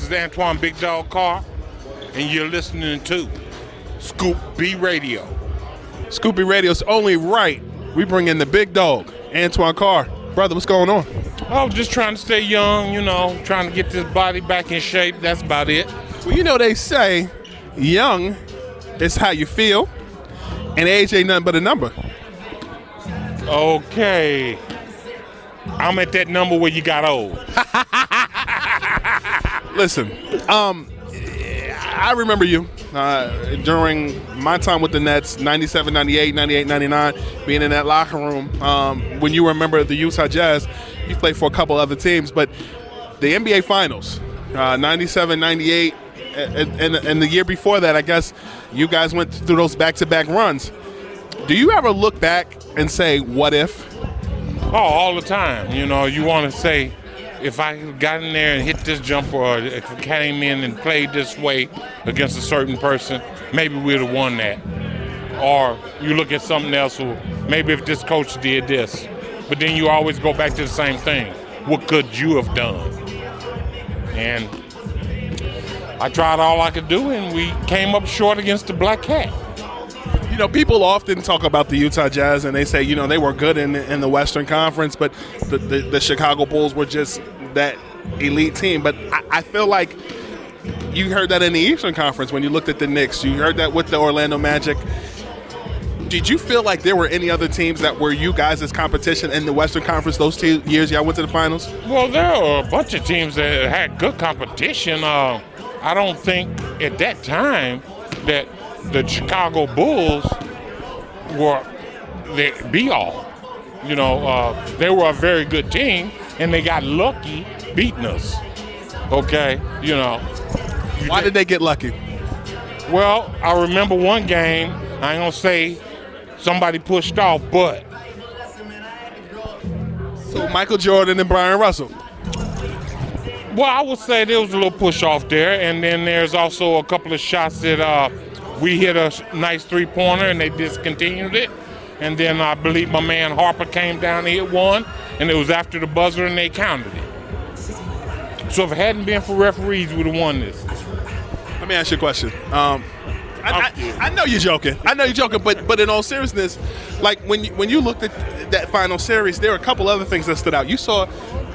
is Antoine Big Dog Carr, and you're listening to Scoop B Radio. Scoop B Radio's only right. We bring in the big dog, Antoine Carr. Brother, what's going on? Oh, just trying to stay young, trying to get this body back in shape. That's about it. Well, they say young is how you feel, and age ain't nothing but a number. Okay. I'm at that number where you got old. Listen, I remember you during my time with the Nets, 97, 98, 98, 99, being in that locker room. When you were a member of the Utah Jazz, you played for a couple other teams, but the NBA Finals, 97, 98, and the year before that, I guess you guys went through those back-to-back runs. Do you ever look back and say, what if? Oh, all the time. You want to say, if I got in there and hit this jumper, or if I came in and played this way against a certain person, maybe we'd have won that. Or you look at something else, or maybe if this coach did this. But then you always go back to the same thing. What could you have done? And I tried all I could do, and we came up short against the Black Cat. People often talk about the Utah Jazz, and they say, they were good in the Western Conference, but the Chicago Bulls were just that elite team. But I feel like you heard that in the Eastern Conference when you looked at the Knicks. You heard that with the Orlando Magic. Did you feel like there were any other teams that were you guys' competition in the Western Conference those 2 years y'all went to the finals? Well, there were a bunch of teams that had good competition. I don't think at that time that the Chicago Bulls were the be-all. They were a very good team, and they got lucky beating us. Okay, Why did they get lucky? Well, I remember one game, I ain't gonna say somebody pushed off, but. So Michael Jordan and Brian Russell. Well, I would say there was a little push off there, and then there's also a couple of shots that we hit a nice three-pointer and they discontinued it. And then I believe my man Harper came down and hit one, and it was after the buzzer and they counted it. So if it hadn't been for referees, we would have won this. Let me ask you a question. I know you're joking. But in all seriousness, like when you looked at that final series, there were a couple other things that stood out. You saw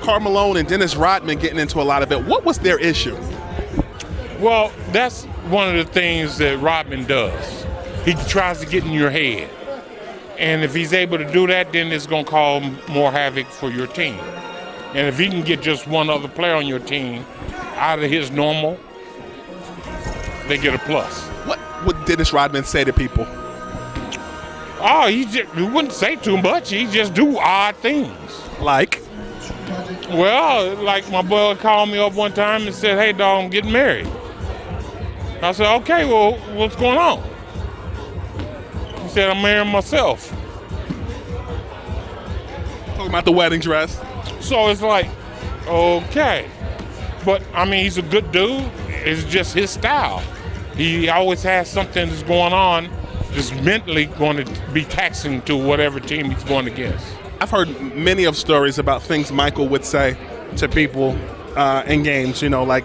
Karl Malone and Dennis Rodman getting into a lot of it. What was their issue? Well, that's one of the things that Rodman does. He tries to get in your head. And if he's able to do that, then it's going to cause more havoc for your team. And if he can get just one other player on your team out of his normal, they get a plus. What would Dennis Rodman say to people? Oh, he wouldn't say too much. He just do odd things. Like? Well, like my boy called me up one time and said, hey, dog, I'm getting married. I said, okay, well, what's going on? He said, I'm marrying myself. Talking about the wedding dress. So it's like, okay. But, he's a good dude. It's just his style. He always has something that's going on that's mentally going to be taxing to whatever team he's going against. I've heard many of stories about things Michael would say to people in games, like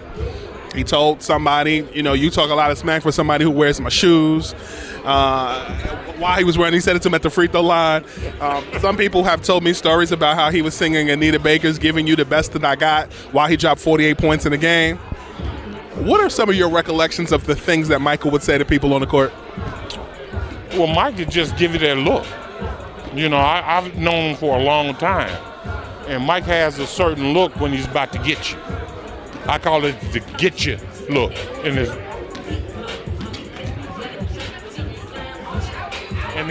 he told somebody, you talk a lot of smack for somebody who wears my shoes. While he was wearing, he said it to him at the free throw line. Some people have told me stories about how he was singing Anita Baker's Giving You the Best That I Got while he dropped 48 points in a game. What are some of your recollections of the things that Michael would say to people on the court? Well, Mike would just give you that look. I've known him for a long time. And Mike has a certain look when he's about to get you. I call it the get you look. And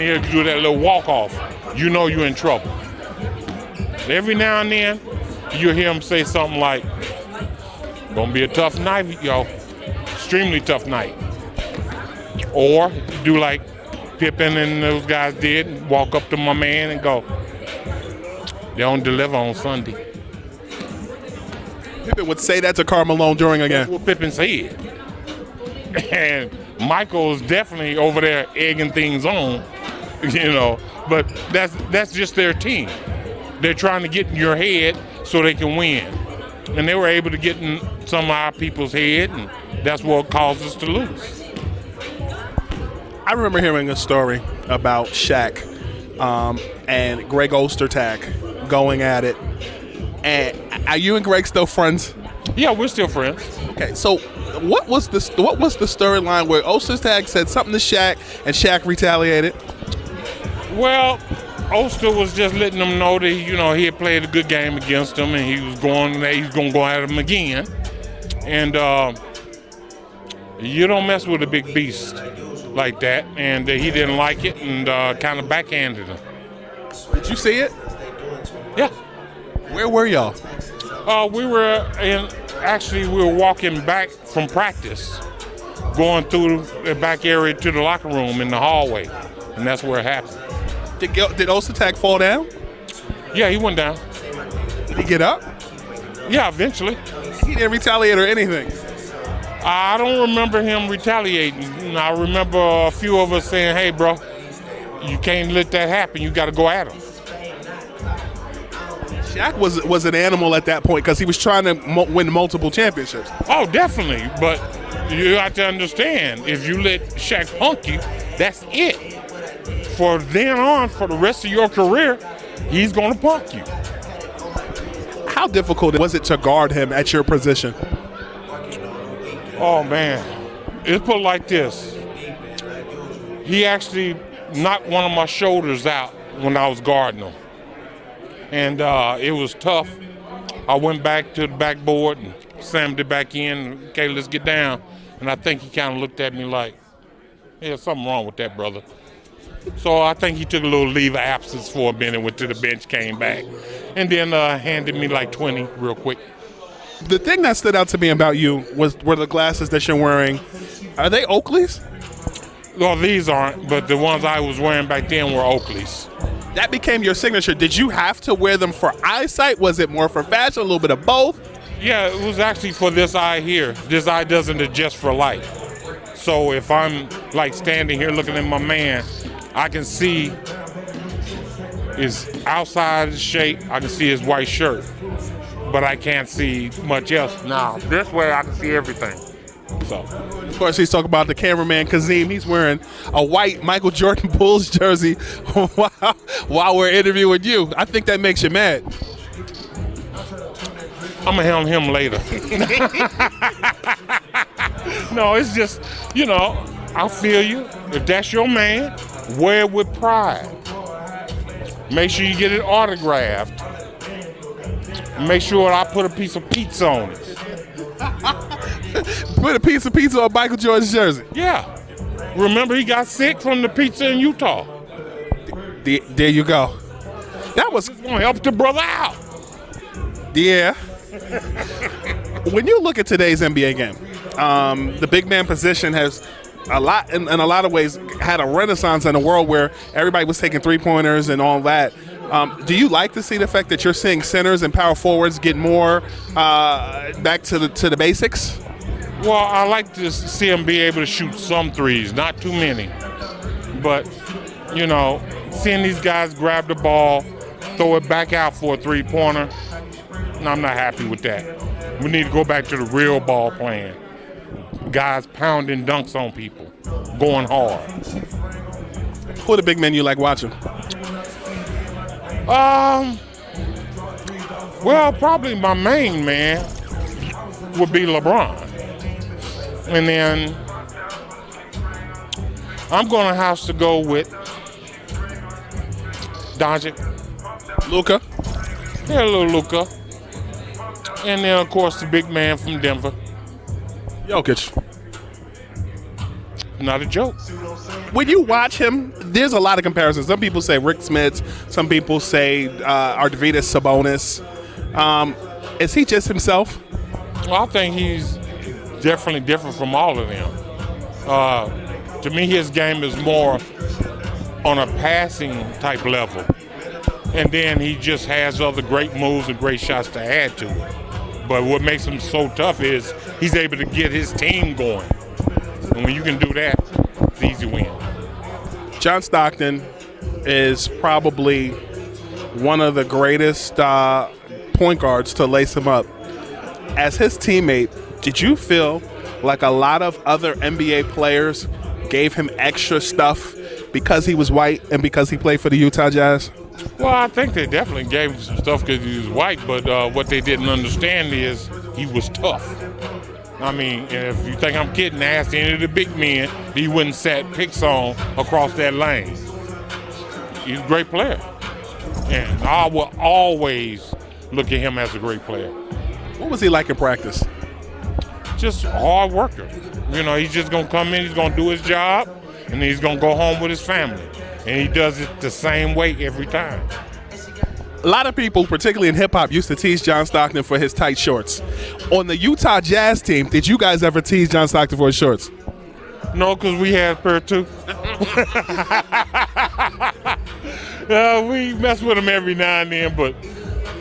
he'll do that little walk off. You're in trouble. Every now and then, you'll hear him say something like, gonna be a tough night, y'all. Extremely tough night. Or do like Pippen and those guys did, and walk up to my man and go, they don't deliver on Sunday. Pippen would say that to Karl Malone during a game. That's what Pippen said. And Michael's definitely over there egging things on, but that's just their team. They're trying to get in your head so they can win. and they were able to get in some of our people's head, and that's what caused us to lose. I remember hearing a story about Shaq and Greg Ostertag going at it. And are you and Greg still friends? Yeah, we're still friends. Okay, so what was the storyline where Ostertag said something to Shaq and Shaq retaliated? Well, Oster was just letting them know that he had played a good game against him, and he was going to go at him again. And you don't mess with a big beast like that, and he didn't like it, and kind of backhanded him. Did you see it? Yeah. Where were y'all? We were walking back from practice, going through the back area to the locker room in the hallway, and that's where it happened. Did Ostertag fall down? Yeah, he went down. Did he get up? Yeah, eventually. He didn't retaliate or anything? I don't remember him retaliating. I remember a few of us saying, hey, bro, you can't let that happen. You got to go at him. Shaq was an animal at that point because he was trying to win multiple championships. Oh, definitely. But you got to understand, if you let Shaq punk you, that's it. For then on, for the rest of your career, he's going to punk you. How difficult was it to guard him at your position? Oh, man. It's put like this. He actually knocked one of my shoulders out when I was guarding him. And it was tough. I went back to the backboard and slammed it back in. Okay, let's get down. And I think he kind of looked at me like, there's something wrong with that, brother. So I think he took a little leave of absence for a minute, went to the bench, came back, and then handed me like 20 real quick. The thing that stood out to me about you were the glasses that you're wearing. Are they Oakleys? Well, these aren't, but the ones I was wearing back then were Oakleys. That became your signature. Did you have to wear them for eyesight? Was it more for fashion, a little bit of both? Yeah, it was actually for this eye here. This eye doesn't adjust for light. So if I'm like standing here looking at my man, I can see his outside shape, I can see his white shirt, but I can't see much else. Now, this way I can see everything. So, of course, he's talking about the cameraman, Kazim. He's wearing a white Michael Jordan Bulls jersey while we're interviewing you. I think that makes you mad. I'm going to handle him later. No, it's just, I feel you. If that's your man, wear it with pride. Make sure you get it autographed. Make sure I put a piece of pizza on it. Put a piece of pizza on Michael Jordan's jersey. Yeah. Remember, he got sick from the pizza in Utah. There you go. That was going to help the brother out. Yeah. When you look at today's NBA game, the big man position has in a lot of ways had a renaissance in a world where everybody was taking three-pointers and all that. Do you like to see the fact that you're seeing centers and power forwards get more back to the basics? Well, I like to see them be able to shoot some threes, not too many. But, seeing these guys grab the ball, throw it back out for a three-pointer, I'm not happy with that. We need to go back to the real ball playing. Guys pounding dunks on people, going hard. Who are the big men you like watching? Well, probably my main man would be LeBron. And then I'm going to have to go with Doncic. Luka? Yeah, a little Luka. And then, of course, the big man from Denver. Jokic. Not a joke. When you watch him, there's a lot of comparisons. Some people say Rick Smits. Some people say Arvydas Sabonis. Is he just himself? Well, I think he's definitely different from all of them. To me, his game is more on a passing type level. And then he just has other great moves and great shots to add to it. But what makes him so tough is he's able to get his team going. And when you can do that, it's easy win. John Stockton is probably one of the greatest point guards to lace him up. as his teammate, did you feel like a lot of other NBA players gave him extra stuff because he was white and because he played for the Utah Jazz? Well, I think they definitely gave him some stuff because he was white, but what they didn't understand is he was tough. I mean, if you think I'm kidding, ask any of the big men, he wouldn't set picks on across that lane. He's a great player. And I will always look at him as a great player. What was he like in practice? Just a hard worker. You know, he's just going to come in, he's going to do his job, and then he's going to go home with his family. And he does it the same way every time. A lot of people, particularly in hip-hop, used to tease John Stockton for his tight shorts. On the Utah Jazz team, did you guys ever tease John Stockton for his shorts? No, because we had a pair too. We mess with him every now and then, but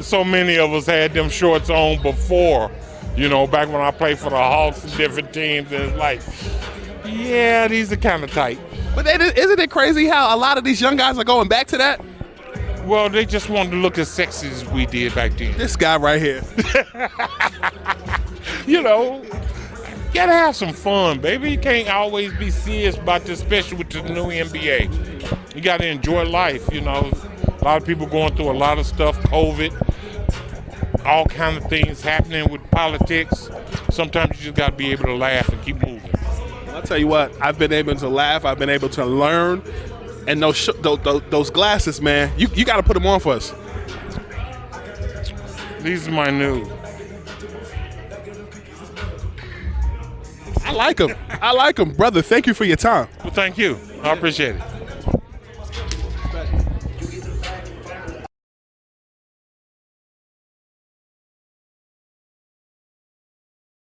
so many of us had them shorts on before. You know, back when I played for the Hawks and different teams, and it's like, yeah, these are kind of tight. But isn't it crazy how a lot of these young guys are going back to that? Well, they just wanted to look as sexy as we did back then. This guy right here. You know, gotta have some fun, baby. You can't always be serious about this, especially with the new NBA. You gotta enjoy life, you know. A lot of people going through a lot of stuff, COVID, all kind of things happening with politics. Sometimes you just gotta be able to laugh and keep moving. I'll tell you what, I've been able to laugh, I've been able to learn, and those glasses, man, you got to put them on for us. These are my new. I like them. Brother, thank you for your time. Well, thank you. I appreciate it.